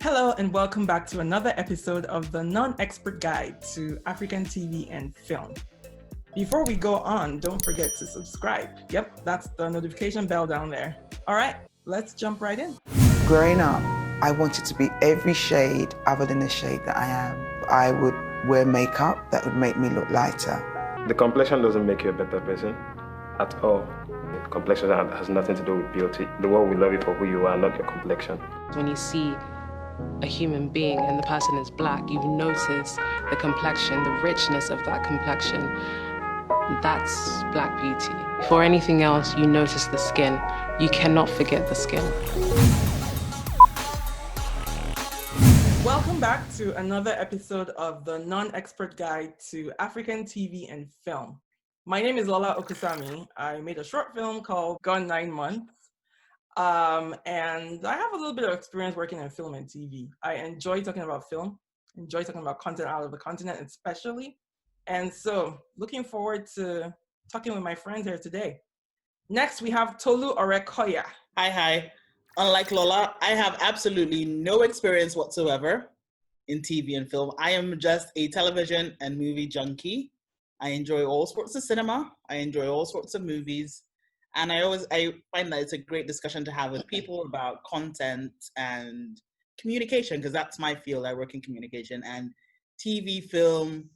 Hello and welcome back to another episode of the Non-Expert Guide to African TV and Film. Before we go on, don't forget to subscribe. Yep, that's the notification bell down there. All right, let's jump right in. Growing up, I wanted to be every shade other than the shade that I am. I would wear makeup that would make me look lighter. The complexion doesn't make you a better person at all. Complexion has nothing to do with beauty. The world will love you for who you are, not your complexion. When you see a human being and the person is black, you notice the complexion, the richness of that complexion. That's black beauty. For anything else, you notice the skin. You cannot forget the skin. Welcome back to another episode of the Non-Expert Guide to African TV and Film. My name is Lola Okusami. I made a short film called Gone 9 Months. And I have a little bit of experience working in film and TV. I enjoy talking about film, enjoy talking about content out of the continent especially. And so looking forward to talking with my friends here today. Next, we have Tolu Orekoya. Hi. Unlike Lola, I have absolutely no experience whatsoever in TV and film. I am just a television and movie junkie. I enjoy all sorts of cinema. I enjoy all sorts of movies. And I find that it's a great discussion to have with people about content and communication, because that's my field. I work in communication, and TV, film,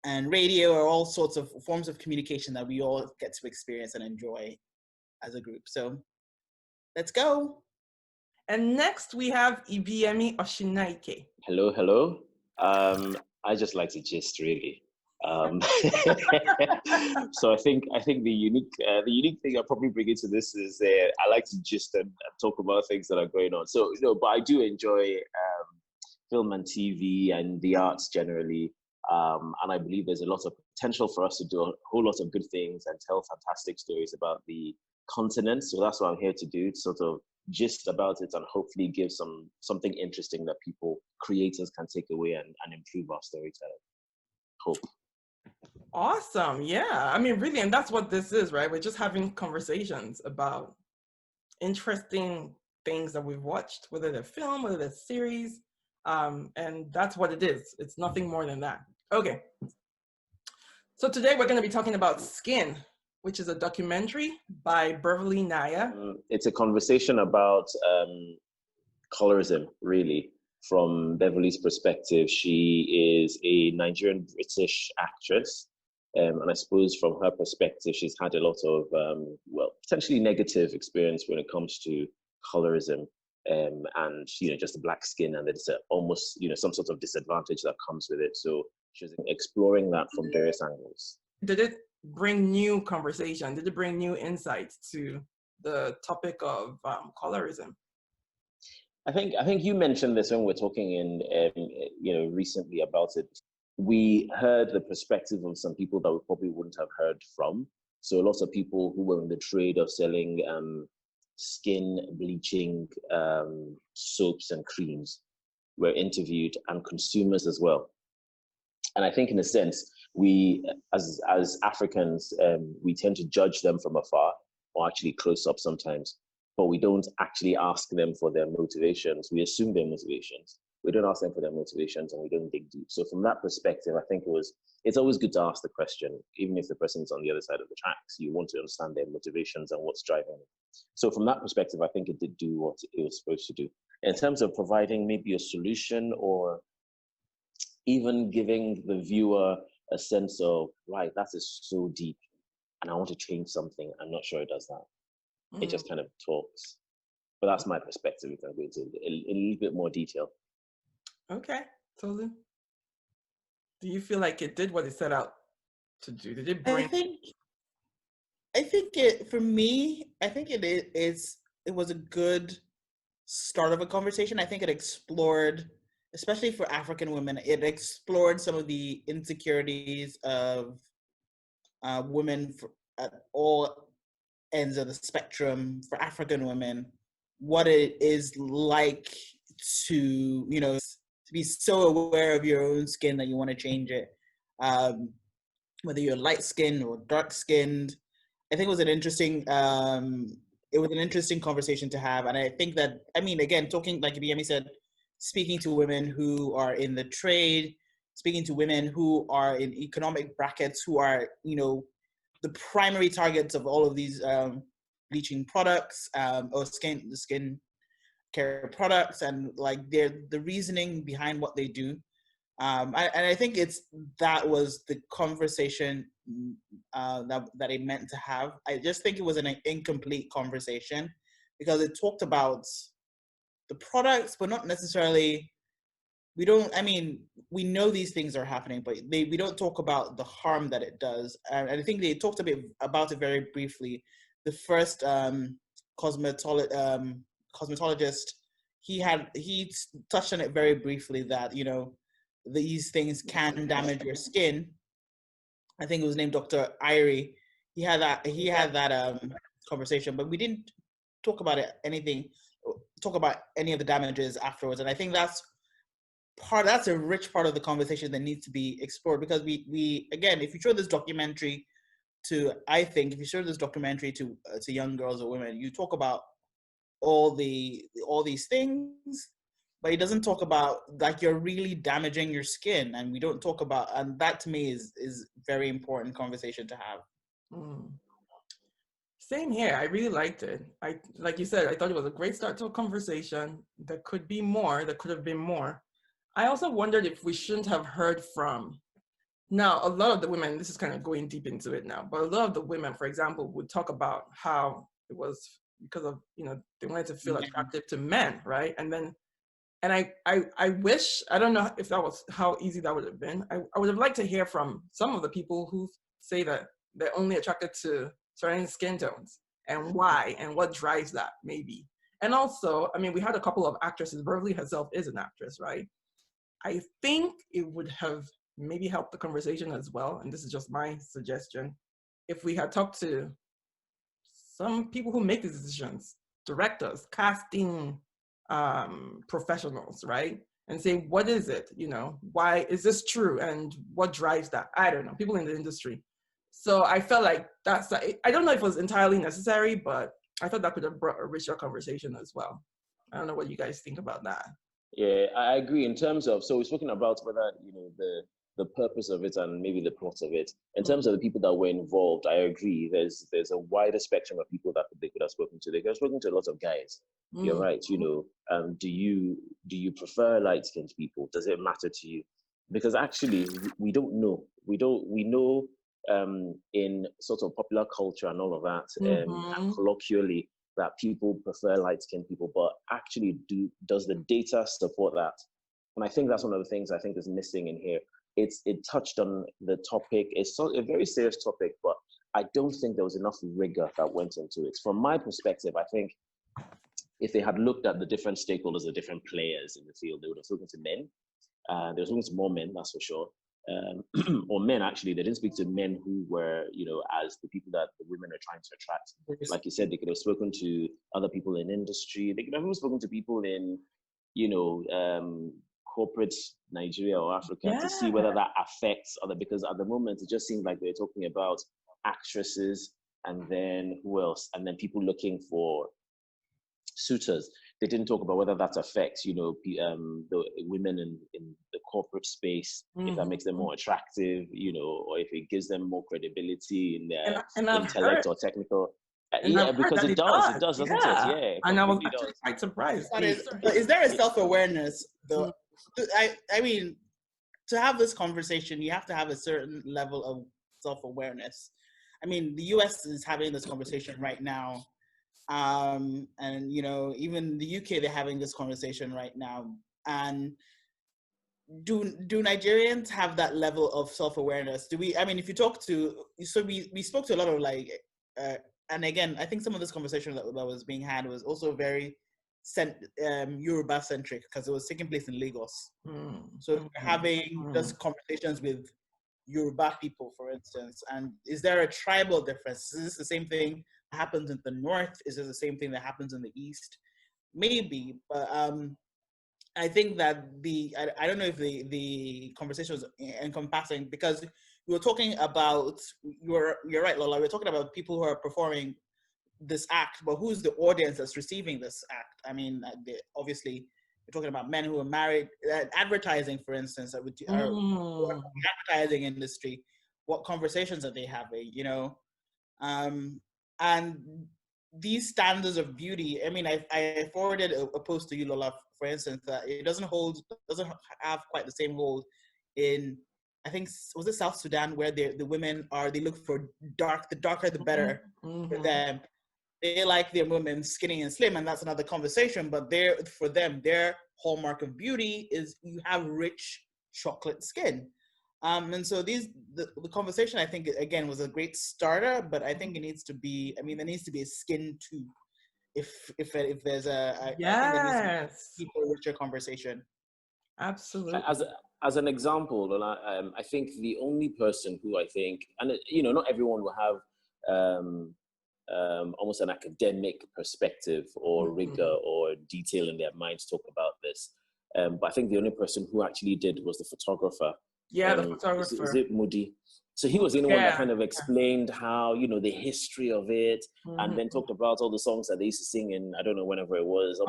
and radio are all sorts of forms of communication that we all get to experience and enjoy as a group. So let's go. And next we have Ibiyemi Oshinaike. Hello. I just like to gist, really. So I think the unique thing I'll probably bring into this is I like to gist and talk about things that are going on. So but I do enjoy film and TV and the arts generally, and I believe there's a lot of potential for us to do a whole lot of good things and tell fantastic stories about the continent. So that's what I'm here to do, to sort of gist about it and hopefully give something interesting that creators can take away and improve our storytelling. Hope. Awesome. Yeah. I mean, really, and that's what this is, right? We're just having conversations about interesting things that we've watched, whether they're film, whether they're series. And that's what it is. It's nothing more than that. Okay. So today we're going to be talking about Skin, which is a documentary by Beverly Naya. It's a conversation about colorism, really. From Beverly's perspective, she is a Nigerian British actress. And I suppose from her perspective, she's had a lot of, potentially negative experience when it comes to colorism and, just the black skin, and it's almost, some sort of disadvantage that comes with it. So she's exploring that from various angles. Did it bring new conversation? Did it bring new insights to the topic of colorism? I think you mentioned this when we were talking recently about it. We heard the perspective of some people that we probably wouldn't have heard from. So lots of people who were in the trade of selling skin bleaching soaps and creams were interviewed, and consumers as well. And I think in a sense, we as Africans, we tend to judge them from afar, or actually close up sometimes. But we don't actually ask them for their motivations. We assume their motivations. We don't ask them for their motivations, and we don't dig deep. So from that perspective, I think it's always good to ask the question, even if the person's on the other side of the tracks. You want to understand their motivations and what's driving them. So from that perspective, I think it did do what it was supposed to do. In terms of providing maybe a solution, or even giving the viewer a sense of, right, that is so deep, and I want to change something, I'm not sure it does that. It just kind of talks. But that's my perspective. We can go into a little bit more detail. Okay, totally. Do you feel like it did what it set out to do? Did it bring... I think it was a good start of a conversation. I think it explored, especially for African women, it explored some of the insecurities of women at all ends of the spectrum for African women, what it is like to be so aware of your own skin that you want to change it, whether you're light skinned or dark skinned. I think it was an interesting conversation to have. And I think that, again, talking, like Ibiyemi said, speaking to women who are in the trade, speaking to women who are in economic brackets, who are, the primary targets of all of these bleaching products or skin care products, and like the reasoning behind what they do. And I think that was the conversation that it meant to have. I just think it was an incomplete conversation because it talked about the products, but not necessarily. We know these things are happening, but we don't talk about the harm that it does. And I think they talked a bit about it very briefly. The first cosmetologist, he touched on it very briefly that, these things can damage your skin. I think it was named Dr. Irie. He had that conversation, but we didn't talk about any of the damages afterwards. And I think that's a rich part of the conversation that needs to be explored, because we again, if you show this documentary to young girls or women, you talk about all these things, but it doesn't talk about like you're really damaging your skin, and we don't talk about, and that to me is very important conversation to have. Same here. I really liked it. Like you said, I thought it was a great start to a conversation. There could be more. There could have been more. I also wondered if we shouldn't have heard from. Now, a lot of the women, this is kind of going deep into it now, but a lot of the women, for example, would talk about how it was because of, they wanted to feel attractive to men, right? And I wish, I don't know if that was how easy that would have been. I would have liked to hear from some of the people who say that they're only attracted to certain skin tones and why and what drives that, maybe. And also, we had a couple of actresses. Beverly herself is an actress, right? I think it would have maybe helped the conversation as well, and this is just my suggestion, if we had talked to some people who make these decisions, directors, casting professionals, right? And say, what is it? Why is this true? And what drives that? I don't know, people in the industry. So I felt like I don't know if it was entirely necessary, but I thought that could have brought a richer conversation as well. I don't know what you guys think about that. Yeah, I agree. In terms of, so we're talking about whether, the purpose of it and maybe the plot of it. In terms of the people that were involved, I agree. There's a wider spectrum of people that they could have spoken to. They could have spoken to a lot of guys. You're right. Do you prefer light-skinned people? Does it matter to you? Because actually, we don't know. We know in sort of popular culture and all of that, and colloquially, that people prefer light-skinned people, but actually, does the data support that? And I think that's one of the things I think is missing in here. It touched on the topic. It's a very serious topic, but I don't think there was enough rigor that went into it. From my perspective, I think if they had looked at the different stakeholders, the different players in the field, they would have spoken to men. There was spoken to more men, that's for sure. Or men, actually. They didn't speak to men who were, as the people that the women are trying to attract. Like you said, they could have spoken to other people in industry. They could have even spoken to people in, corporate Nigeria or Africa to see whether that affects other, because at the moment, it just seems like they're talking about actresses and then who else? And then people looking for suitors. They didn't talk about whether that affects, the women in the corporate space, if that makes them more attractive, or if it gives them more credibility in their intellect or technical. Because it does, doesn't it? Yeah. And I was actually quite surprised. But is there a self-awareness, though? I mean, to have this conversation, you have to have a certain level of self-awareness. I mean, the US is having this conversation right now. And even the UK, they're having this conversation right now. And do Nigerians have that level of self-awareness? Do we? I mean, if you talk to, so we spoke to a lot of and again, I think some of this conversation that was being had was also very Yoruba centric, because it was taking place in Lagos. So we're having just conversations with Yoruba people, for instance. And is there a tribal difference? Is this the same thing that happens in the north? Is this the same thing that happens in the east? Maybe, but I think that I don't know if the conversation was encompassing, because we were talking about, you're right, Lola, we're talking about people who are performing this act, but who's the audience that's receiving this act? I mean, obviously We're talking about men who are married. Advertising, for instance, that are who are in the advertising industry. What conversations are they having? You know, and these standards of beauty. I mean, I forwarded a post to you, Lola, for instance, that it doesn't have quite the same hold in, I think, was it South Sudan, where the women they look for the darker the better for them. They like their women skinny and slim, and that's another conversation. But for them, their hallmark of beauty is you have rich chocolate skin. And so the conversation, I think, again, was a great starter, but I think it needs to be, I mean, there needs to be a skin too. If there's I think there needs to be a richer conversation. Absolutely. As an example, I think the only person who I think, and you know, not everyone will have almost an academic perspective or rigor or detail in their mind to talk about this. But I think the only person who actually did was the photographer. Yeah, the photographer. Is it Moody? So he was the only one that kind of explained how, you know, the history of it, and then talked about all the songs that they used to sing in, I don't know, whenever it was,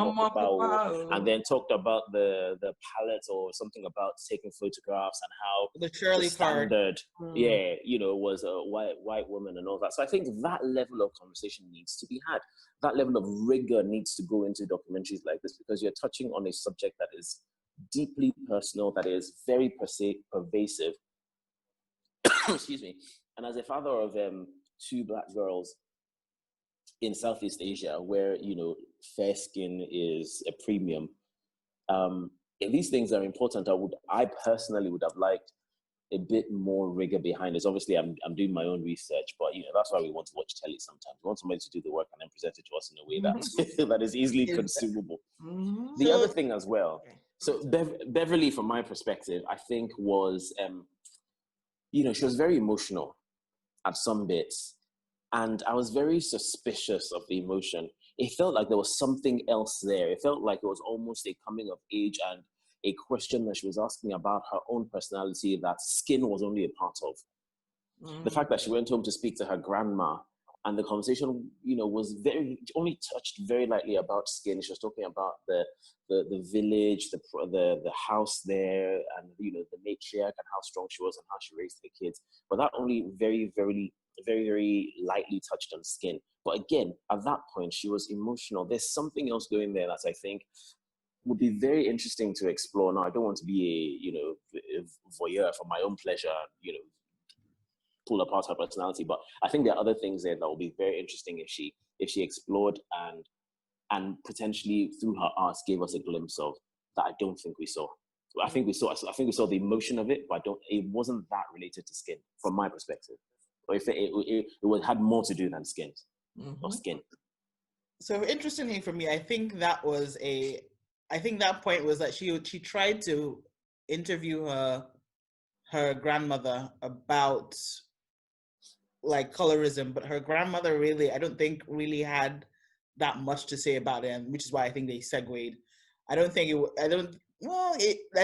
and then talked about the palette or something about taking photographs and how the Shirley standard, you know, was a white woman and all that. So I think that level of conversation needs to be had. That level of rigor needs to go into documentaries like this, because you're touching on a subject that is deeply personal, that is very pervasive. Excuse me. And as a father of two Black girls in Southeast Asia, where, you know, fair skin is a premium, if these things are important, I personally would have liked a bit more rigor behind this. Obviously, I'm doing my own research, but, you know, that's why we want to watch telly sometimes. We want somebody to do the work and then present it to us in a way that that is easily consumable. The other thing as well. So Beverly, from my perspective, I think was, you know, she was very emotional at some bits, and I was very suspicious of the emotion. It felt like there was something else there. It felt like it was almost a coming of age and a question that she was asking about her own personality that skin was only a part of. The fact that she went home to speak to her grandma, and the conversation, you know, was only touched very lightly about skin. She was talking about the village, the house there, and, you know, the matriarch and how strong she was and how she raised her kids. But that only very, very, very, very lightly touched on skin. But again, at that point, she was emotional. There's something else going there that I think would be very interesting to explore. Now, I don't want to be a voyeur for my own pleasure, you know, pull apart her personality, but I think there are other things there that will be very interesting if she explored and potentially through her art gave us a glimpse of that I don't think we saw. I think we saw the emotion of it, but it wasn't that related to skin from my perspective. Or if it had more to do than skin or skin. So interestingly for me, I think that point was that she tried to interview her grandmother about like colorism, but her grandmother I don't think really had that much to say about it, and which is why I think they segued. I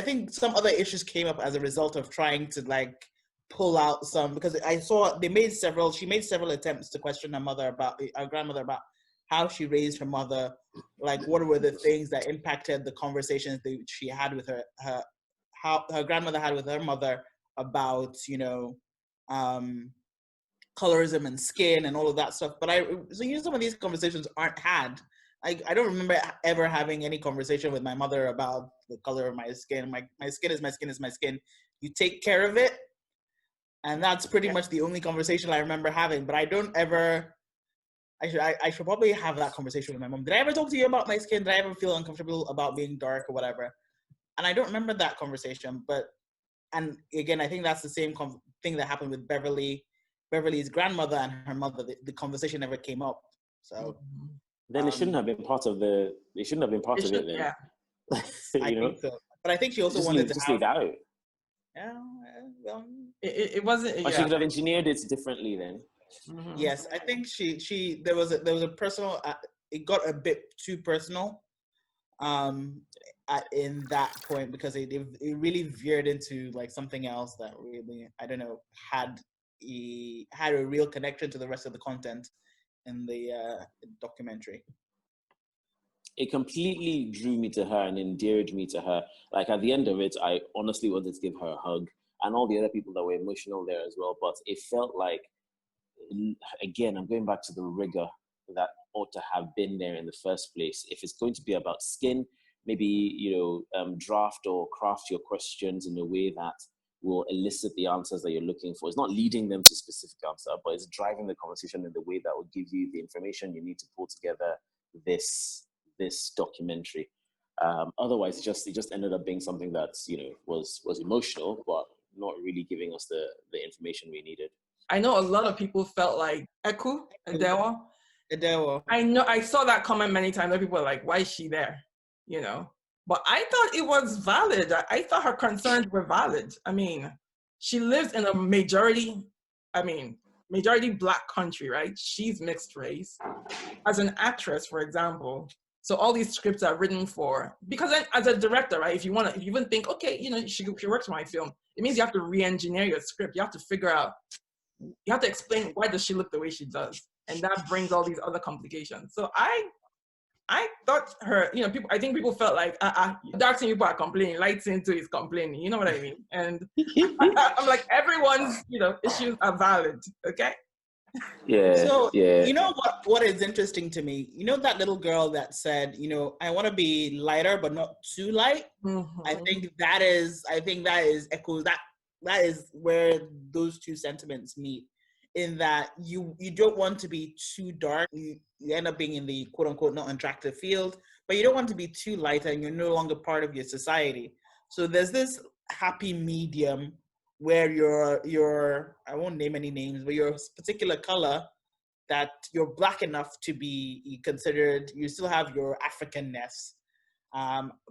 think some other issues came up as a result of trying to like pull out some, because I saw she made several attempts to question her grandmother about how she raised her mother, like what were the things that impacted the conversations that she had with how her grandmother had with her mother about, you know, colorism and skin and all of that stuff. But some of these conversations aren't had. I don't remember ever having any conversation with my mother about the color of my skin. My skin is my skin is my skin. You take care of it. And that's pretty much the only conversation I remember having. But I don't ever, I should probably have that conversation with my mom. Did I ever talk to you about my skin? Did I ever feel uncomfortable about being dark or whatever? And I don't remember that conversation. And again, I think that's the same thing that happened with Beverly's grandmother and her mother. The conversation never came up. So then it shouldn't have been part of it. Then. Yeah, I think so. But I think she also wanted to just leave it out. Yeah, well, it wasn't. Or she could have engineered it differently then. Yes, I think there was a personal. It got a bit too personal, in that point, because it really veered into like something else that really, I don't know, had a real connection to the rest of the content in the documentary. it completely drew me to her and endeared me to her. Like at the end of it, I honestly wanted to give her a hug, and all the other people that were emotional there as well. But it felt like, again, I'm going back to the rigor that ought to have been there in the first place. If it's going to be about skin, maybe, draft or craft your questions in a way that will elicit the answers that you're looking for. It's not leading them to a specific answer, but it's driving the conversation in the way that will give you the information you need to pull together this documentary. Otherwise, it just ended up being something that was emotional, but not really giving us the information we needed. I know a lot of people felt like Edewa. I know I saw that comment many times where people were like, why is she there? But I thought it was valid. I thought her concerns were valid. I mean, she lives in a majority Black country, right? She's mixed race. As an actress, for example, so all these scripts are written for, because then as a director, right, if you even think, okay, she works on my film, it means you have to re-engineer your script. You have to figure out, you have to explain, why does she look the way she does? And that brings all these other complications. So I thought her, I think people felt like, dark skin people are complaining, light skin too is complaining, you know what I mean? And I'm like, everyone's, issues are valid, okay? Yeah. So, yeah. You know what is interesting to me? You know that little girl that said, I want to be lighter, but not too light? Mm-hmm. I think that is echoes, that is where those two sentiments meet. In that you don't want to be too dark, you end up being in the quote unquote not attractive field, but you don't want to be too light and you're no longer part of your society. So there's this happy medium where you're I won't name any names, but you're a particular color that you're Black enough to be considered, you still have your Africanness,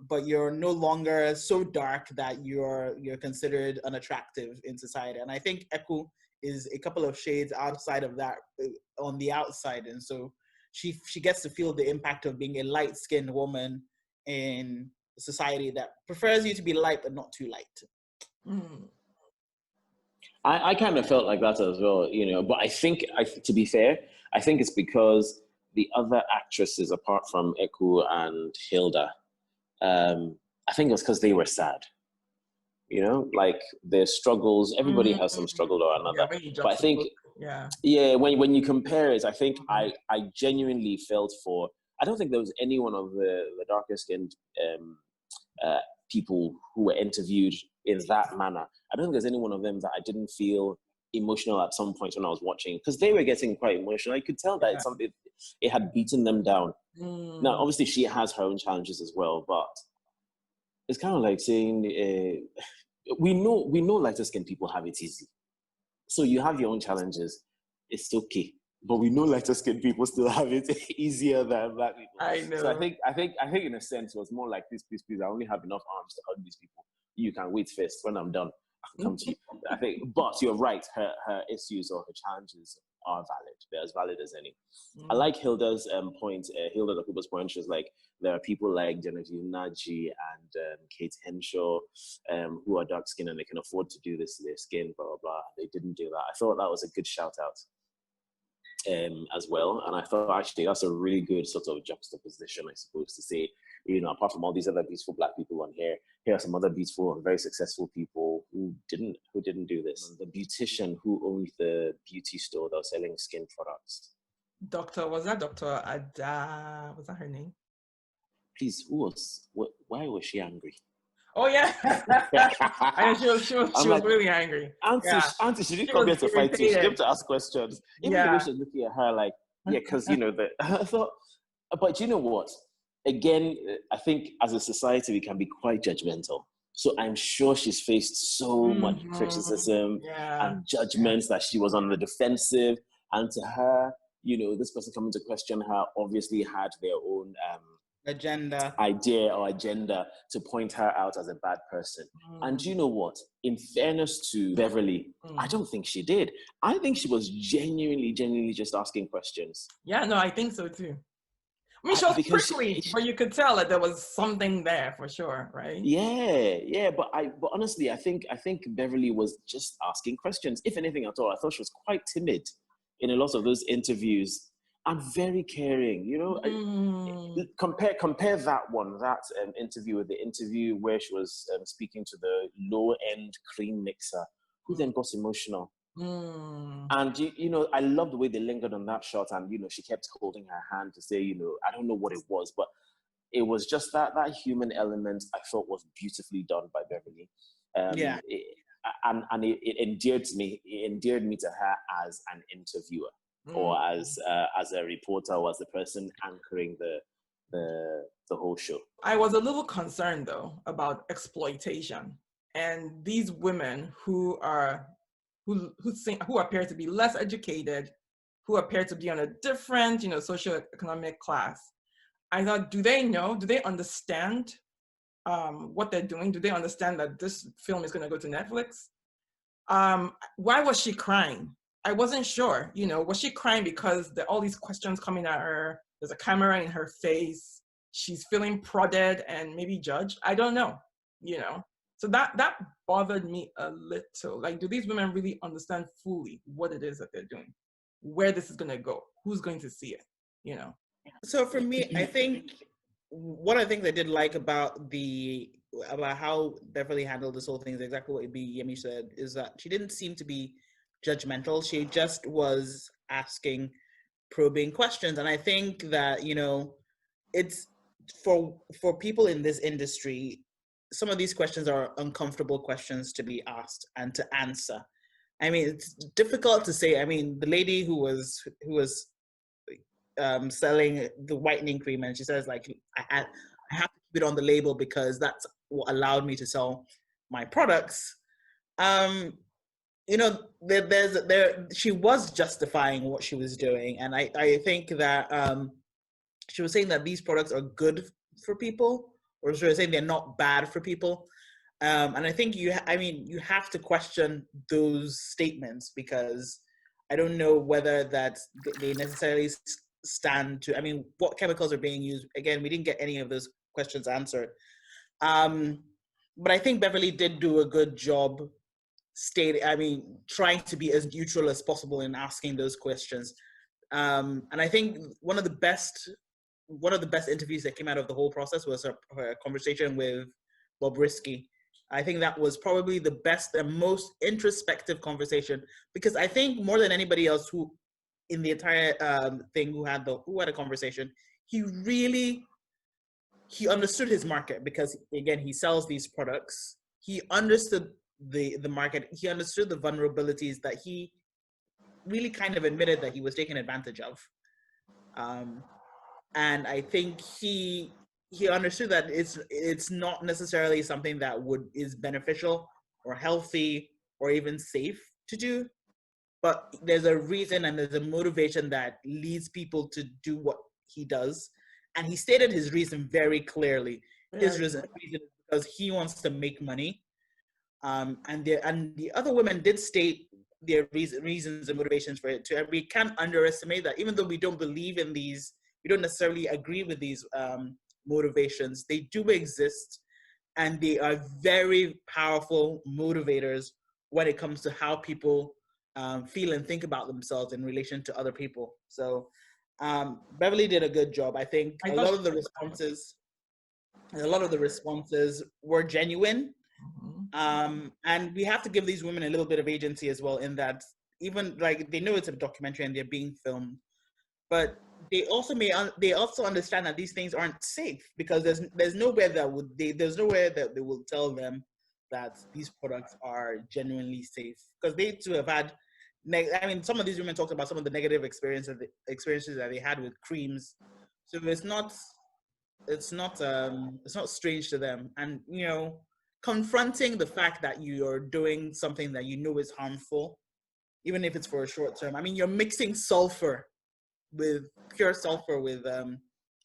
but you're no longer so dark that you're considered unattractive in society. And I think Eku is a couple of shades outside of that on the outside. And so she gets to feel the impact of being a light-skinned woman in a society that prefers you to be light but not too light. Mm. I kind of felt like that as well, but I think, to be fair, I think it's because the other actresses, apart from Eku and Hilda, I think it was because they were sad. Like their struggles, everybody has some struggle or another. But I think, when you compare it, I think I genuinely felt for, I don't think there was any one of the darker skinned people who were interviewed in that manner. I don't think there's any one of them that I didn't feel emotional at some point when I was watching, because they were getting quite emotional. I could tell that it's something, it had beaten them down. Now, obviously she has her own challenges as well, but it's kind of like saying, we know lighter skinned people have it easy. So you have your own challenges. It's okay. But we know lighter skinned people still have it easier than Black people. I know. So I think in a sense it was more like this, please, I only have enough arms to hug these people. You can wait first. When I'm done, I can come to you. I think, but you're right. Her issues or her challenges are valid. They're as valid as any. I like Hilda's point. Hilda Dakuba's point. She was like, there are people like Genevieve Naji and Kate Henshaw who are dark skinned and they can afford to do this to their skin, blah, blah, blah. They didn't do that. I thought that was a good shout out as well. And I thought actually that's a really good sort of juxtaposition, I suppose, to say, apart from all these other beautiful Black people on here are some other beautiful and very successful people who didn't do this. The beautician who owned the beauty store that was selling skin products. Was that Dr. Ada? Was that her name? Please, why was she angry? Oh yeah, she was really angry. Auntie, she didn't come here to fight you. She came to ask questions. Even the way she was looking at her, like, because I thought. But you know what? Again, I think as a society we can be quite judgmental. So I'm sure she's faced so much criticism and judgments that she was on the defensive. And to her, this person coming to question her obviously had their own idea or agenda to point her out as a bad person. And you know what? In fairness to Beverly, I don't think she did. I think she was genuinely just asking questions. Yeah, no, I think so too. I mean, she was prickly, but you could tell that there was something there for sure, right? Yeah. But honestly, I think Beverly was just asking questions. If anything at all, I thought she was quite timid in a lot of those interviews. and very caring. You know, compare that one, that interview with the interview where she was speaking to the low-end cream mixer, who then got emotional. And you know, I love the way they lingered on that shot, and you know, she kept holding her hand to say, you know, I don't know what it was, but it was just that human element I thought was beautifully done by Beverly. It endeared me to her as an interviewer, or as a reporter, or as the person anchoring the whole show. I was a little concerned though about exploitation and these women who appear to be less educated, who appear to be on a different, you know, socioeconomic class. I thought, do they know? Do they understand what they're doing? Do they understand that this film is going to go to Netflix? Why was she crying? I wasn't sure. You know, was she crying because there are all these questions coming at her? There's a camera in her face. She's feeling prodded and maybe judged. I don't know. You know, so that bothered me a little. Like, do these women really understand fully what it is that they're doing? Where this is going to go? Who's going to see it? You know. So for me, I think one of the things I did like about how Beverly handled this whole thing is exactly what Ibiyemi said, is that she didn't seem to be judgmental. She just was asking probing questions. And I think that, you know, it's for people in this industry, some of these questions are uncomfortable questions to be asked and to answer. I mean, it's difficult to say. I mean, the lady who was selling the whitening cream, and she says, like, I have to keep it on the label because that's what allowed me to sell my products. You know, she was justifying what she was doing, and I think that she was saying that these products are good for people, or she was saying they're not bad for people. And I think you have to question those statements, because I don't know whether that they necessarily stand to, I mean, what chemicals are being used. Again, we didn't get any of those questions answered. But I think Beverly did do a good job trying to be as neutral as possible in asking those questions. And I think one of the best interviews that came out of the whole process was her conversation with Bobrisky. I think that was probably the best and most introspective conversation, because I think more than anybody else who in the entire thing who had a conversation, he understood his market, because again, he sells these products. He understood the market. He understood the vulnerabilities that he really kind of admitted that he was taken advantage of. And I think he understood that it's not necessarily something that is beneficial or healthy or even safe to do, but there's a reason and there's a motivation that leads people to do what he does. And he stated his reason very clearly. His reason is because he wants to make money. And the other women did state their reasons and motivations for it too. And we can't underestimate that. Even though we don't believe in these, we don't necessarily agree with these motivations, they do exist, and they are very powerful motivators when it comes to how people feel and think about themselves in relation to other people. So Beverly did a good job. I think a lot of the responses were genuine. And we have to give these women a little bit of agency as well, in that even like they know it's a documentary and they're being filmed, but they also understand that these things aren't safe, because there's nowhere that they will tell them that these products are genuinely safe, because they too have had some of these women talked about some of the negative experiences that they had with creams. So it's not strange to them. And you know, confronting the fact that you're doing something that you know is harmful, even if it's for a short term. I mean, you're mixing pure sulfur with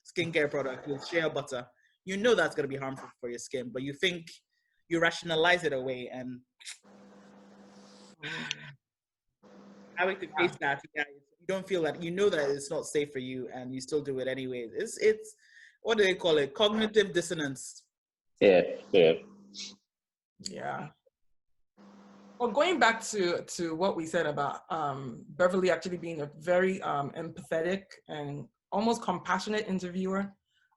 skincare product, with shea butter. You know that's going to be harmful for your skin, but you rationalize it away, and having to face that, you don't feel that, you know that it's not safe for you, and you still do it anyway. It's what do they call it? Cognitive dissonance. Yeah. Well, going back to what we said about Beverly actually being a very empathetic and almost compassionate interviewer,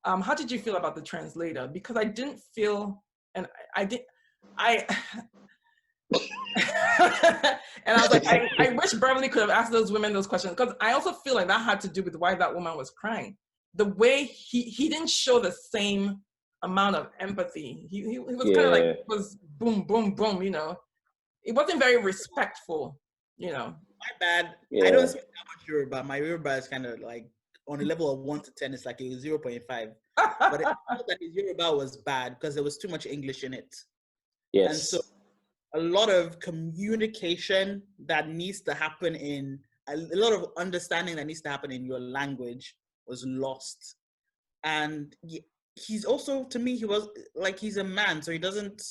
how did you feel about the translator? Because I didn't feel, and I and I was like, I wish Beverly could have asked those women those questions, because I also feel like that had to do with why that woman was crying. The way he didn't show the same amount of empathy. He was kind of like, it was boom, boom, boom, you know. It wasn't very respectful, you know. My bad. I don't speak that much Yoruba. My Yoruba is kind of like on a level of 1 to 10, it's like a 0.5. But it felt that his Yoruba was bad because there was too much English in it. Yes. And so a lot of communication that needs to happen a lot of understanding that needs to happen in your language was lost. And he's also, to me, he was like, he's a man, so he doesn't,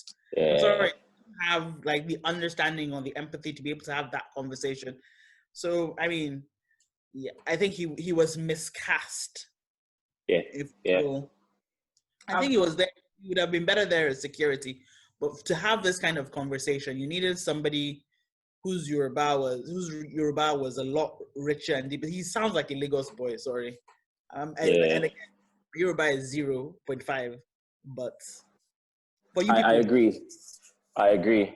I'm sorry, have like the understanding or the empathy to be able to have that conversation. So, I mean, yeah, I think he was miscast. Yeah. I think he was there. He would have been better there as security. But to have this kind of conversation, you needed somebody whose Yoruba was a lot richer and deeper. He sounds like a Lagos boy, sorry. And again, Yoruba is 0.5, but you people, I agree.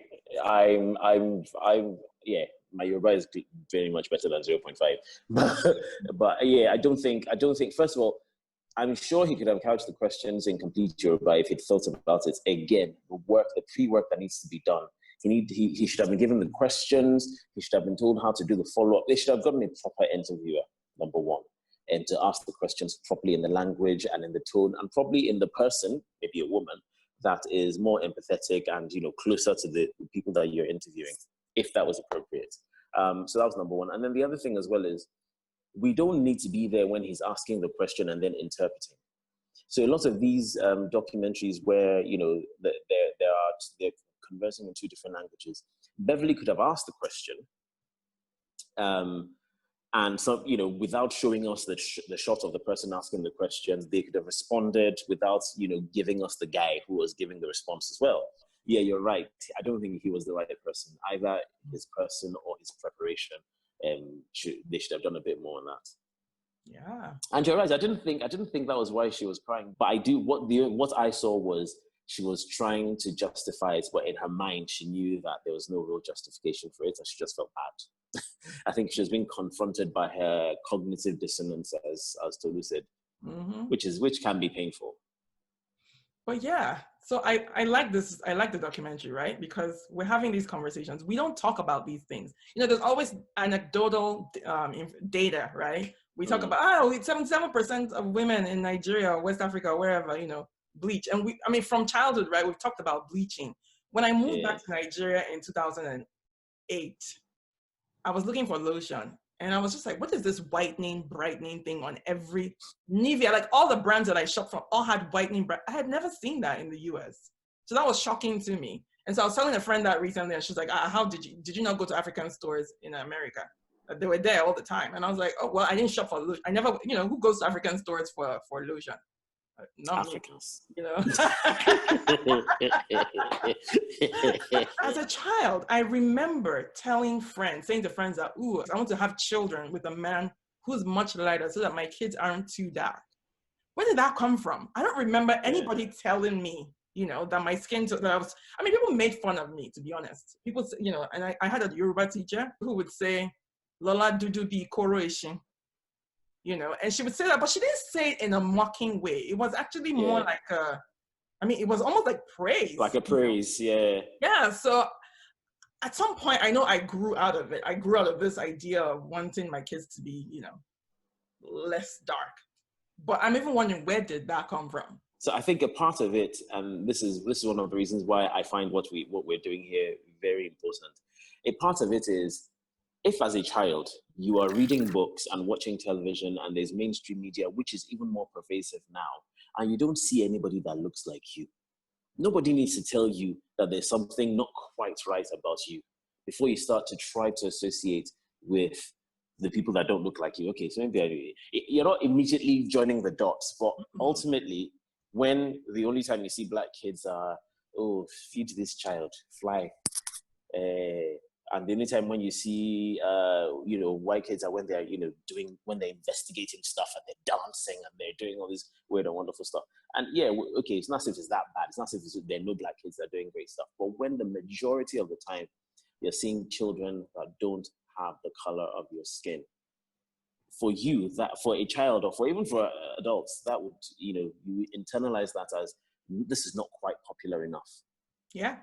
Yeah, my Yoruba is very much better than 0.5. But yeah, I don't think, first of all, I'm sure he could have couched the questions in complete Yoruba if he'd thought about it. Again, the pre-work that needs to be done. He should have been given the questions. He should have been told how to do the follow-up. They should have gotten a proper interviewer, number one, and to ask the questions properly in the language and in the tone, and probably in the person, maybe a woman, that is more empathetic and, you know, closer to the people that you're interviewing, if that was appropriate. So that was number one. And then the other thing as well is, we don't need to be there when he's asking the question and then interpreting. So a lot of these documentaries where, you know, they're conversing in two different languages, Beverly could have asked the question, and some, you know, without showing us the shot of the person asking the question, they could have responded without, you know, giving us the guy who was giving the response as well. Yeah, you're right. I don't think he was the right person, either his person or his preparation. They should have done a bit more on that. Yeah. And you're right. I didn't think that was why she was crying. But what I saw was she was trying to justify it, but in her mind she knew that there was no real justification for it, and she just felt bad. I think she was being confronted by her cognitive dissonance, as Tolu said, which can be painful. But yeah, so I like this. I like the documentary, right? Because we're having these conversations. We don't talk about these things. You know, there's always anecdotal data, right? We talk about, 77% of women in Nigeria or West Africa or wherever, you know, bleach. And from childhood, right? We've talked about bleaching. When I moved back to Nigeria in 2008, I was looking for lotion. And I was just like, what is this whitening, brightening thing on every Nivea? Like all the brands that I shop from all had whitening. I had never seen that in the US. So that was shocking to me. And so I was telling a friend that recently, and she's like, how did you not go to African stores in America? They were there all the time. And I was like, oh, well, I didn't shop for lotion. I never, you know, who goes to African stores for lotion? Not Africans. Me, you know. As a child, I remember saying to friends that, I want to have children with a man who's much lighter so that my kids aren't too dark. Where did that come from? I don't remember anybody telling me, you know, that my skin, people made fun of me, to be honest. People, you know, and I had a Yoruba teacher who would say, Lola dudu bi koroishin. You know, and she would say that, but she didn't say it in a mocking way. It was actually more like it was almost like praise. Like a praise, Yeah. So at some point, I know I grew out of it. I grew out of this idea of wanting my kids to be, you know, less dark. But I'm even wondering, where did that come from? So I think a part of it, and this is one of the reasons why I find what we're doing here very important. A part of it is, if as a child you are reading books and watching television and there's mainstream media, which is even more pervasive now, and you don't see anybody that looks like you, nobody needs to tell you that there's something not quite right about you before you start to try to associate with the people that don't look like you. Okay, so maybe you're not immediately joining the dots, but ultimately, when the only time you see black kids are, feed this child, fly, And the only time when you see, white kids are when they're, when they're investigating stuff and they're dancing and they're doing all this weird and wonderful stuff. And yeah, okay, it's not as if it's that bad. It's not as if there are no black kids that are doing great stuff. But when the majority of the time you're seeing children that don't have the color of your skin, for you, that for a child or for even for adults, that would, you internalize that as this is not quite popular enough. Yeah.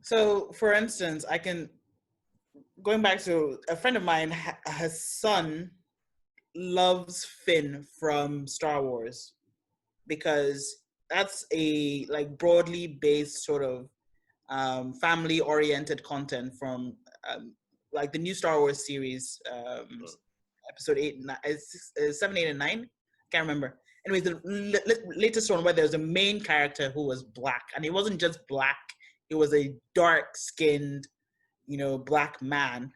So, for instance, going back to a friend of mine, her son loves Finn from Star Wars because that's a broadly based sort of family-oriented content from the new Star Wars series, episode 7, 8, and 9. Can't remember. Anyways, the latest one where there's a main character who was black, and he wasn't just black. He was a dark-skinned, black man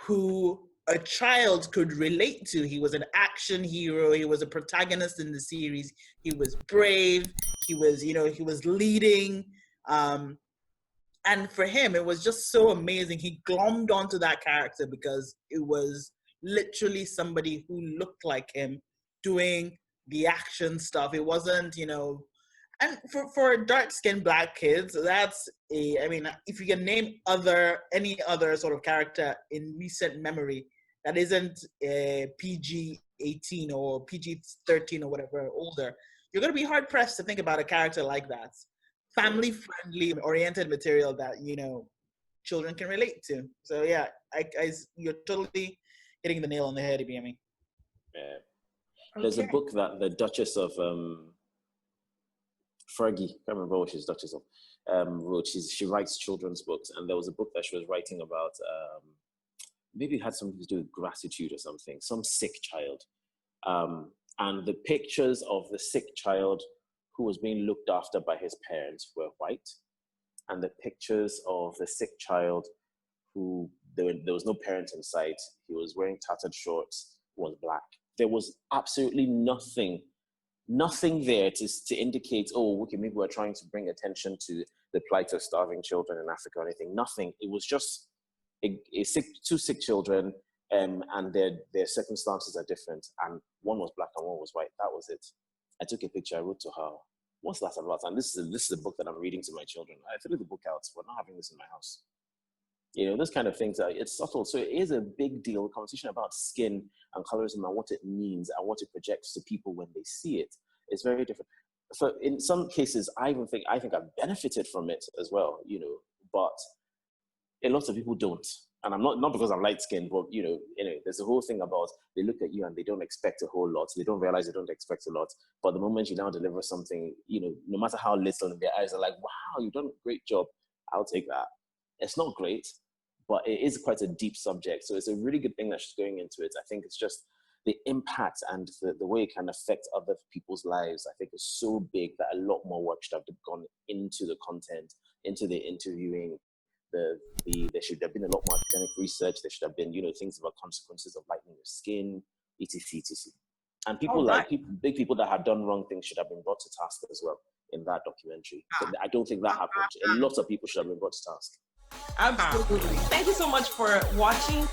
who a child could relate to. He was an action hero. He was a protagonist in the series. He was brave. He was, he was leading. And for him, it was just so amazing. He glommed onto that character because it was literally somebody who looked like him doing the action stuff. It wasn't, and for dark-skinned black kids, if you can name any other sort of character in recent memory that isn't PG-18 or PG-13 or whatever, older, you're going to be hard-pressed to think about a character like that. Family-friendly, oriented material that, children can relate to. So yeah, you're totally hitting the nail on the head, Ibiyemi. Yeah. There's a book that the Duchess of Fergie, I can't remember what she's Duchess of, wrote. She writes children's books, and there was a book that she was writing about, maybe it had something to do with gratitude or something, some sick child. And the pictures of the sick child who was being looked after by his parents were white, and the pictures of the sick child who there was no parent in sight, he was wearing tattered shorts, was black. There was absolutely nothing there to indicate, oh, okay, maybe we're trying to bring attention to the plight of starving children in Africa or anything. Nothing. It was just two sick children, and their circumstances are different. And one was black and one was white. That was it. I took a picture. I wrote to her, what's that about? And this is a book that I'm reading to my children. I threw the book out. We're not having this in my house. Those kind of things, it's subtle. So it is a big deal. The conversation about skin and colorism and what it means and what it projects to people when they see it is very different. So in some cases, I think I've benefited from it as well, but a lot of people don't. And I'm not because I'm light skinned, but there's a whole thing about they look at you and they don't expect a whole lot. They don't realize they don't expect a lot. But the moment you now deliver something, no matter how little, their eyes are like, wow, you've done a great job. I'll take that. It's not great, but it is quite a deep subject. So it's a really good thing that she's going into it. I think it's just the impact and the way it can affect other people's lives, I think is so big that a lot more work should have gone into the content, into the interviewing. There should have been a lot more academic research. There should have been, things about consequences of lightening your skin, etc., etc. And people big people that have done wrong things should have been brought to task as well in that documentary. But I don't think that happened. A lot of people should have been brought to task. Absolutely. Thank you so much for watching.